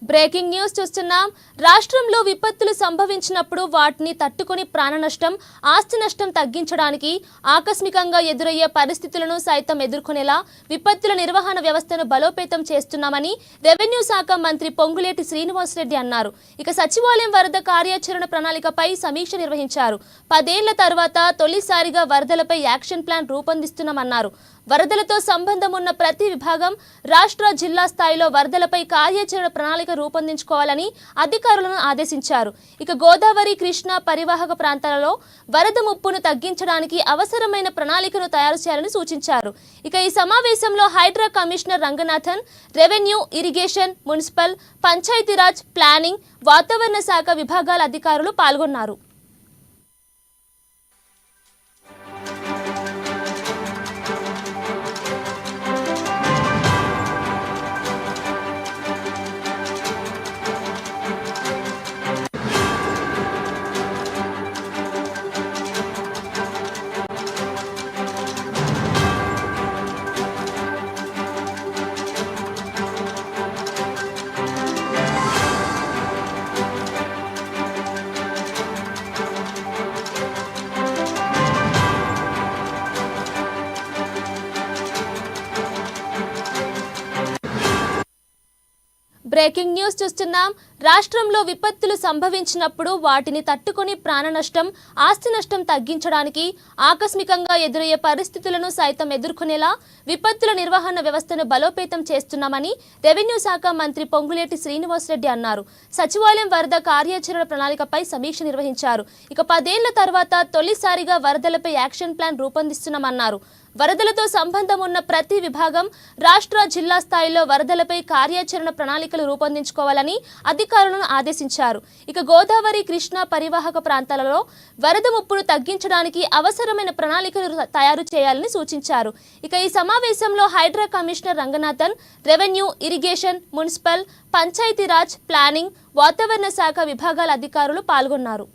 Breaking news చూస్తున్నాం. రాష్ట్రంలో విపత్తులు సంభవించినప్పుడు వాటిని తట్టుకొని ప్రాణ నష్టం, ఆస్తి నష్టం తగ్గించడానికి ఆకస్మికంగా ఎదురయ్యే పరిస్థితులను సైతం ఎదుర్కొనేలా విపత్తుల నిర్వహణ వ్యవస్థను బలోపేతం చేస్తున్నామని రెవెన్యూ శాఖ మంత్రి పొంగులేటి శ్రీనివాసరెడ్డి అన్నారు. ఇక సచివాలయం వరద కార్యాచరణ ప్రణాళికపై సమీక్ష నిర్వహించారు. 10 ఏళ్ల తర్వాత తొలిసారిగా వరదలపై యాక్షన్ ప్లాన్ రూపొందిస్తున్నామన్నారు. వరదలతో సంబంధం ఉన్న ప్రతి విభాగం రాష్ట్ర జిల్లా స్థాయిలో వరదలపై కార్యాచరణ ప్రణాళిక రూపొందించుకోవాలని అధికారులను ఆదేశించారు. ఇక గోదావరి, కృష్ణా పరివాహక ప్రాంతాలలో వరద ముప్పును తగ్గించడానికి అవసరమైన ప్రణాళికను తయారు చేయాలని సూచించారు. ఇక ఈ సమావేశంలో Hydraa commissioner Ranganathan, revenue, irrigation, municipal, Panchayati Raj, planning, వాతావరణ శాఖ విభాగాల అధికారులు పాల్గొన్నారు. బ్రేకింగ్ న్యూస్ చూస్తున్నాం. రాష్ట్రంలో విపత్తులు సంభవించినప్పుడు వాటిని తట్టుకొని ప్రాణ నష్టం, ఆస్తి నష్టం తగ్గించడానికి ఆకస్మికంగా ఎదురయ్యే పరిస్థితులను సైతం ఎదుర్కొనేలా విపత్తుల నిర్వహణ వ్యవస్థను బలోపేతం చేస్తున్నామని రెవెన్యూ శాఖ మంత్రి పొంగులేటి శ్రీనివాసరెడ్డి అన్నారు. సచివాలయం వరద కార్యాచరణ ప్రణాళికపై సమీక్ష నిర్వహించారు. ఇక 10 ఏళ్ల తర్వాత తొలిసారిగా వరదలపై యాక్షన్ ప్లాన్ రూపొందిస్తున్నామన్నారు. వరదలతో సంబంధం ఉన్న ప్రతి విభాగం రాష్ట్ర జిల్లా స్థాయిలో వరదలపై కార్యాచరణ ప్రణాళికలు రూపొందించుకోవాలని అధికారులను ఆదేశించారు. ఇక గోదావరి, కృష్ణా పరివాహక ప్రాంతాలలో వరద ముప్పును తగ్గించడానికి అవసరమైన ప్రణాళికలు తయారు చేయాలని సూచించారు. ఇక ఈ సమావేశంలో Hydraa commissioner Ranganathan, revenue, irrigation, municipal, Panchayati Raj, planning, వాతావరణ శాఖ విభాగాల అధికారులు పాల్గొన్నారు.